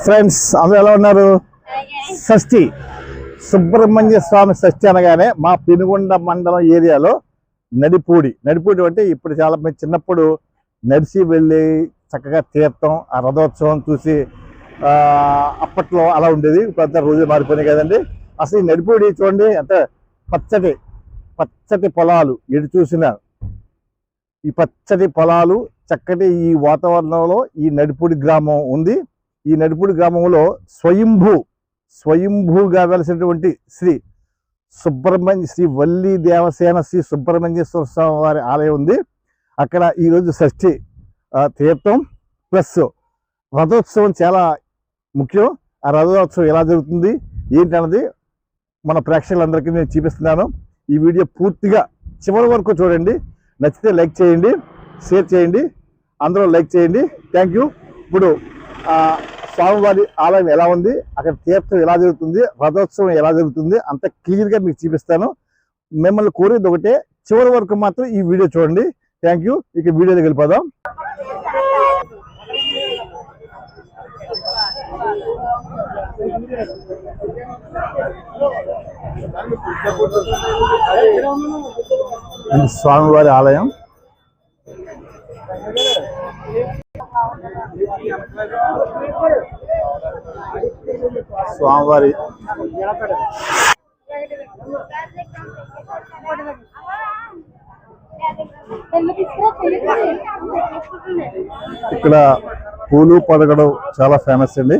Friends అందరూ ఎలా ఉన్నారు? షష్ఠి సుబ్రహ్మణ్య స్వామి షష్ఠి అనగానే మా పెనుగొండ మండలం ఏరియాలో నడిపూడి అంటే ఇప్పుడు చాలా మంది చిన్నప్పుడు నడిచి వెళ్ళి చక్కగా తీర్థం ఆ రథోత్సవం చూసి అప్పట్లో అలా ఉండేది. ఇప్పుడు రోజులు మారిపోయినాయి కదండి. అసలు ఈ నడిపూడి చూడండి, అంటే పచ్చటి పొలాలు ఎటు చూసినా ఈ పచ్చటి పొలాలు చక్కటి ఈ వాతావరణంలో ఈ నడిపూడి గ్రామం ఉంది. ఈ నడిపూడి గ్రామంలో స్వయంభూగా వెలిసినటువంటి శ్రీ వల్లి దేవసేన శ్రీ సుబ్రహ్మణ్యేశ్వర స్వామి వారి ఆలయం ఉంది. అక్కడ ఈరోజు షష్ఠి తీర్థం ప్లస్ రథోత్సవం చాలా ముఖ్యం. ఆ రథోత్సవం ఎలా జరుగుతుంది ఏంటన్నది మన ప్రేక్షకులందరికీ నేను చూపిస్తున్నాను. ఈ వీడియో పూర్తిగా చివరి వరకు చూడండి. నచ్చితే లైక్ చేయండి, షేర్ చేయండి, అందరూ లైక్ చేయండి. Thank you. ఇప్పుడు స్వామివారి ఆలయం ఎలా ఉంది, అక్కడ తీర్థం ఎలా జరుగుతుంది, రథోత్సవం ఎలా జరుగుతుంది అంత క్లియర్గా మీకు చూపిస్తాను. మిమ్మల్ని కోరేది ఒకటే, చివరి వరకు మాత్రం ఈ వీడియో చూడండి. Thank you. ఇక వీడియోకి వెళ్ళిపోదాం. ఇది స్వామివారి ఆలయం. స్వామివారి ఇక్కడ పూలు పడగడం చాలా ఫేమస్ అండి.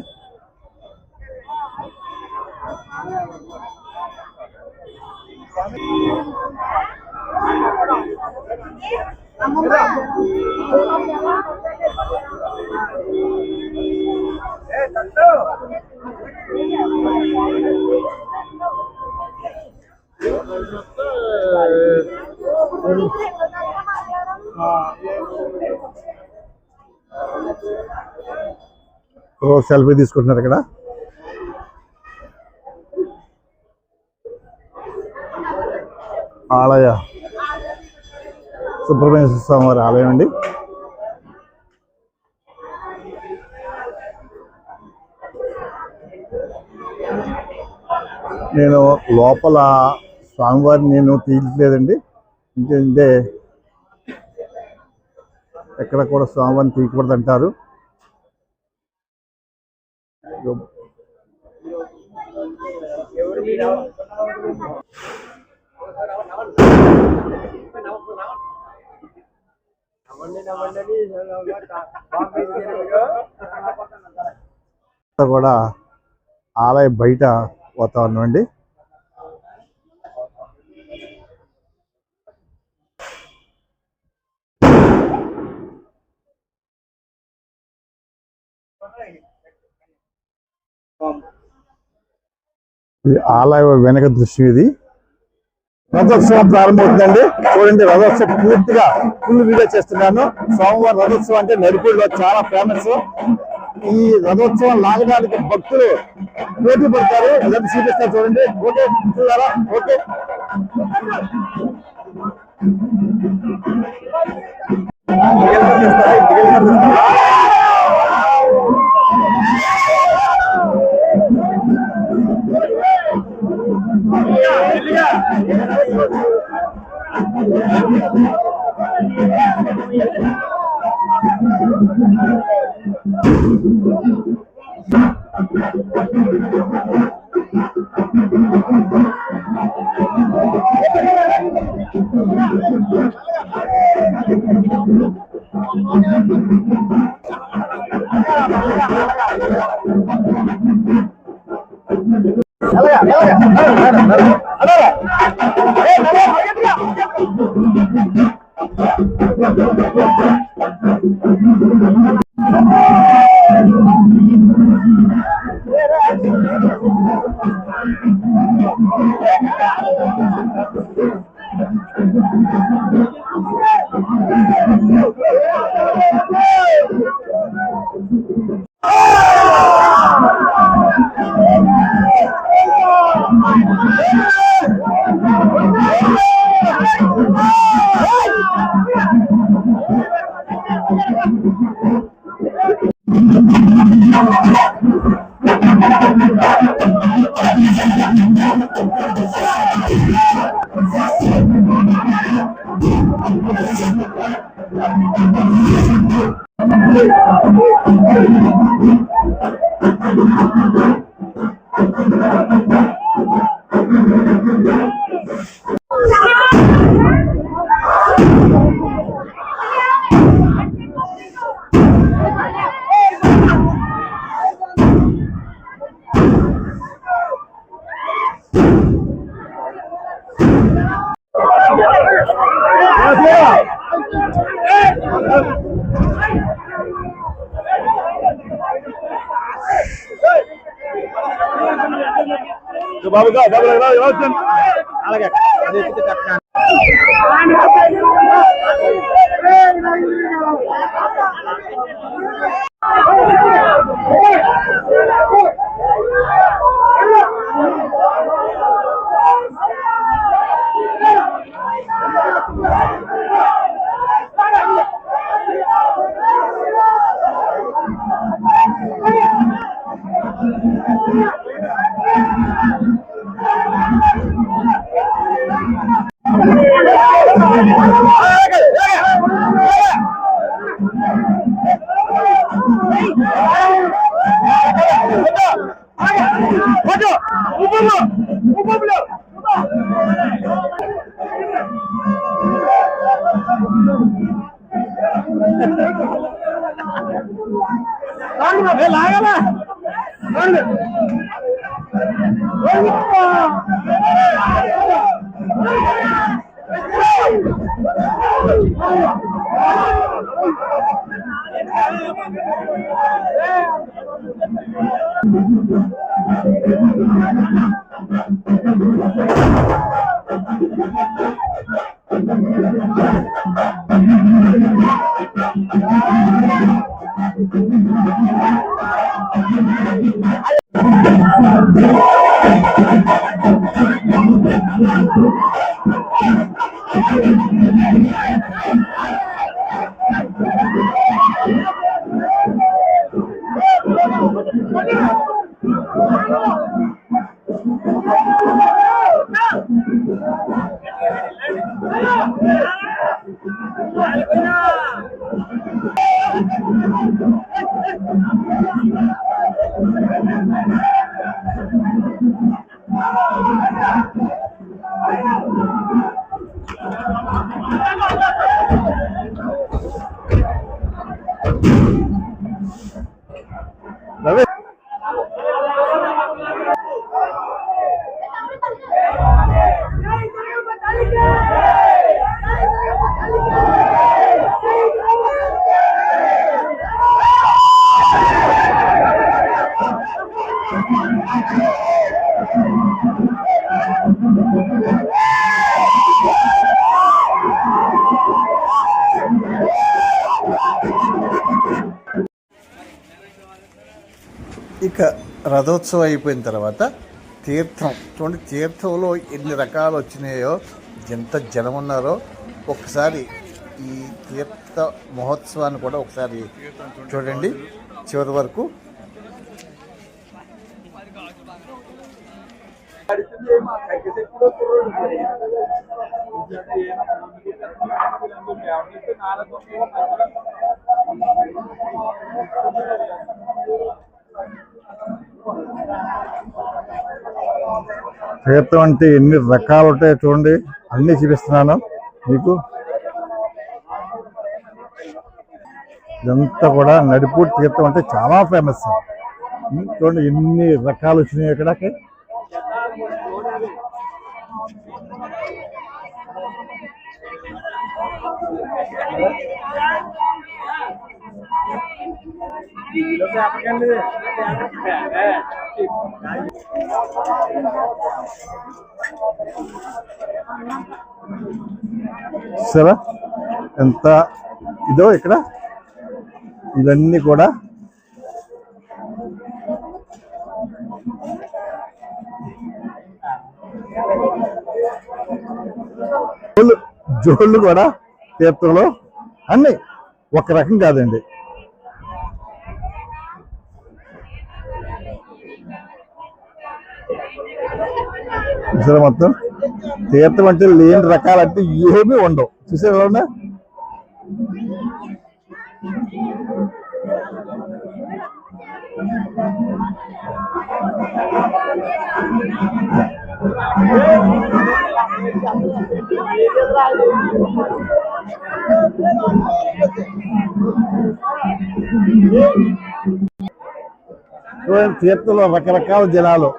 సెల్ఫీ తీసుకుంటున్నారు ఇక్కడ. ఆలయ సుబ్రహ్మణ్యేశ్వర స్వామి వారి ఆలయం అండి. నేను లోపల స్వామివారిని నేను తీయట్లేదండి, ఎందుకంటే ఎక్కడ కూడా స్వామివారిని తీయకూడదు అంటారు. కూడా ఆలయ బయట వాతావరణం అండి. ఆలయ వెనక దృశ్యం ఇది. రథోత్సవం ప్రారంభమవుతుందండి. చూడండి, రథోత్సవం పూర్తిగా ఫుల్ వీడియో చేస్తున్నాను. సోమవారం రథోత్సవం అంటే నడిపూడిలో చాలా ఫేమస్. ఈ రథోత్సవం లాగడానికి భక్తులు పోటీ పడతారు. ఇదంతా చూపిస్తారు చూడండి. ఓకే చూడాలా? ఓకే. బాబుగా అలాగే ఇక రథోత్సవం అయిపోయిన తర్వాత తీర్థం చూడండి, తీర్థంలో ఎన్ని రకాలు వచ్చినాయో, ఎంత జనం ఉన్నారో. ఒకసారి ఈ తీర్థ మహోత్సవాన్ని కూడా ఒకసారి చూడండి చివరి వరకు. తీర్థం అంటే ఎన్ని రకాలు ఉంటాయో చూడండి, అన్నీ చూపిస్తున్నాను మీకు. ఇదంతా కూడా నడిపూడి తీర్థం అంటే చాలా ఫేమస్. చూడండి ఎన్ని రకాలు వచ్చినాయి ఇక్కడకి. సరే ఎంత ఇదో ఇక్కడ ఇవన్నీ కూడా జోళ్ళు కూడా తీర్థంలో అన్నీ ఒక రకం కాదండి. చూసారా, మొత్తం తీర్థం అంటే లేని రకాలంటే ఏమీ ఉండవు. చూసారా, తీర్థంలో రకరకాల జనాలు.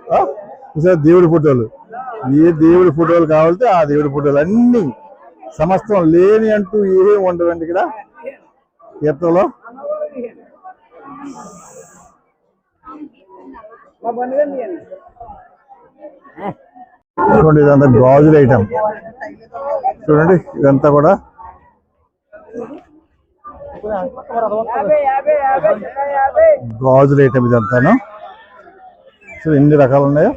చూసారా, దేవుడి ఫోటోలు ఏ దేవుడి ఫోటోలు కావాలంటే ఆ దేవుడి ఫోటోలు అన్ని సమస్తం లేని అంటూ ఏం ఉండదండి ఇక్కడ తీర్థంలో. చూడండి ఇదంతా గాజుల ఐటమ్. చూడండి ఇదంతా కూడా గాజుల ఐటమ్ ఇదంతాను. సో ఎన్ని రకాలు ఉన్నాయో.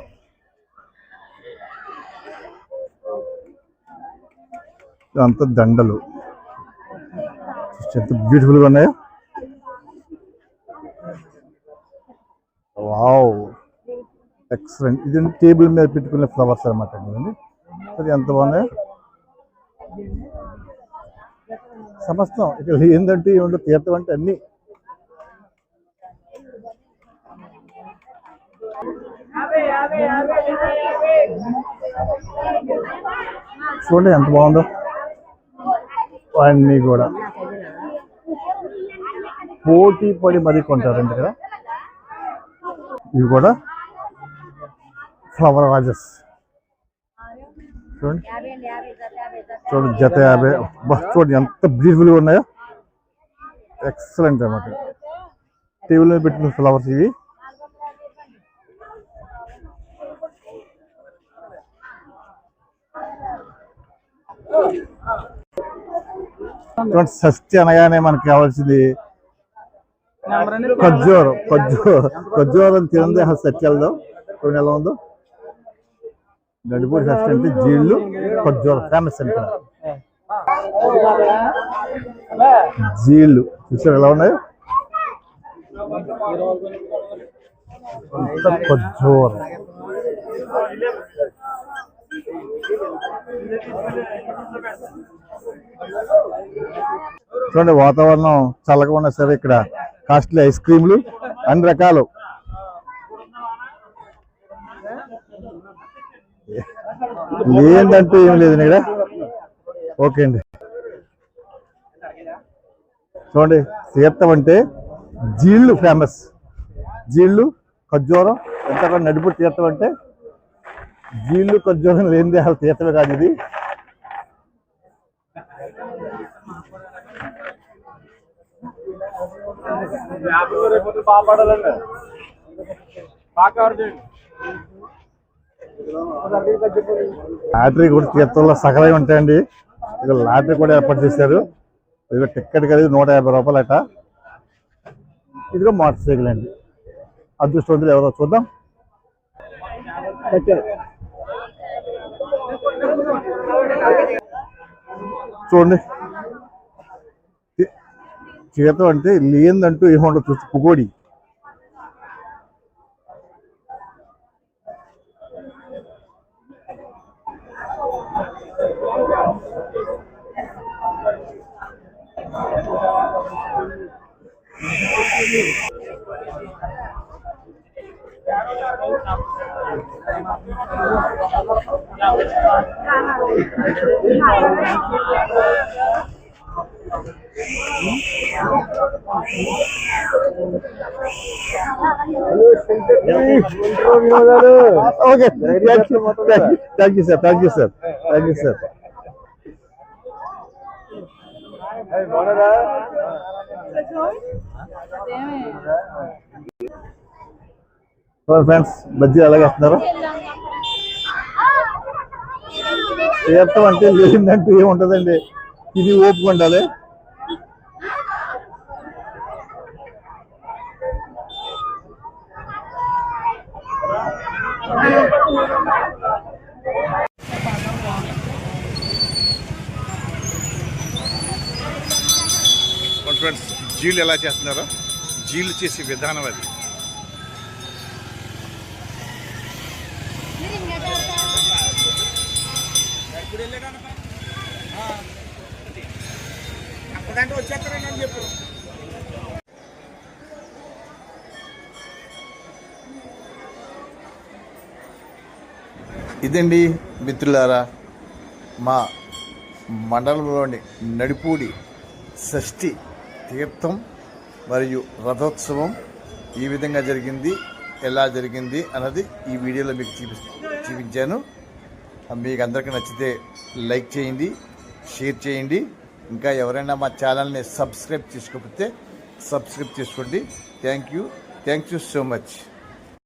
ఇదంతా దండలు ఎంత బ్యూటిఫుల్ గా ఉన్నాయో. Wow excellent. ఇది టేబుల్ మీద పెట్టుకునే ఫ్లవర్స్ అనమాట అండి. అది ఎంత బాగున్నాయో. సమస్తం ఇక్కడ ఏంటంటే ఏముంటో తీర్థం అంటే అన్ని. చూడండి ఎంత బాగుందో. అన్నీ కూడా పోటీ పడి మరీ కొంటారండి ఇక్కడ. ఇవి కూడా ఫ్లవర్ వాజెస్ చూడండి. చూడండి జత 50. చూడండి ఎంత బ్యూటిఫుల్గా ఉన్నాయో. ఎక్సలెంట్ అన్నమాట. టేబుల్ మీద పెట్టుకున్న ఫ్లవర్స్ ఇవి. షష్ఠి అనగానే మనకి కావాల్సింది ఖర్జూరం. ఖర్జూరం తినందే సత్యాలతో చూడండి ఎలా ఉందో. నడిపూడి షష్ఠి అంటే జీళ్ళు ఖర్జూరం ఫేమస్ అండి ఇక్కడ. జీళ్ళు చూసారు ఎలా ఉన్నాయో. ఖర్జూరం చూడండి. వాతావరణం చల్లగా ఉన్నా సరే ఇక్కడ కాస్ట్లీ ఐస్ క్రీములు అన్ని రకాలు. ఏంటంటే ఏం లేదు ఇక్కడ. ఓకే అండి. చూడండి తీర్థం అంటే జీళ్ళు ఫేమస్. జీళ్ళు ఖర్జూరం ఎంత నడిపూడి తీర్థం అంటే జీళ్ళు ఖర్జూరం లేనిదే అసలు తీర్థమే కాదు ఇది. లాటరీ కూడా తీర్థంలో సకలై ఉంటాయండి. ఇక లాటరీ కూడా ఏర్పాటు చేశారు. ఇదిగో టికెట్ ఖరీదు 150 రూపాయలు అట. ఇదిగో మోటార్ సైకిల్ అండి. అదృష్టవంతులు ఎవరో చూద్దాం. చూడండి తీర్థం అంటే లేదంటూ ఏముండదు. చూసి పుగోడి okay thank you sir. Thank you sir. Thank you sir. Friends బజ్జీ అలాగే వస్తున్నారు. తీర్థం అంటే లేదంటూ ఏముంటదండి. ఇది ఓపిక ఉండాలి. ఫ్రెండ్స్ జీళ్ళు ఎలా చేస్తున్నారో జీళ్ళు చేసే విధానం అది. ఇదండి మిత్రులారా మా మండలంలోని నడిపూడి షష్ఠి తీర్థం మరియు రథోత్సవం ఈ విధంగా జరిగింది. ఎలా జరిగింది అన్నది ఈ వీడియోలో మీకు చూపించాను. మీకు అందరికీ నచ్చితే లైక్ చేయండి, షేర్ చేయండి. ఇంకా ఎవరైనా మా ఛానల్ని సబ్స్క్రైబ్ చేసుకోకపోతే సబ్స్క్రైబ్ చేసుకోండి. Thank you so much.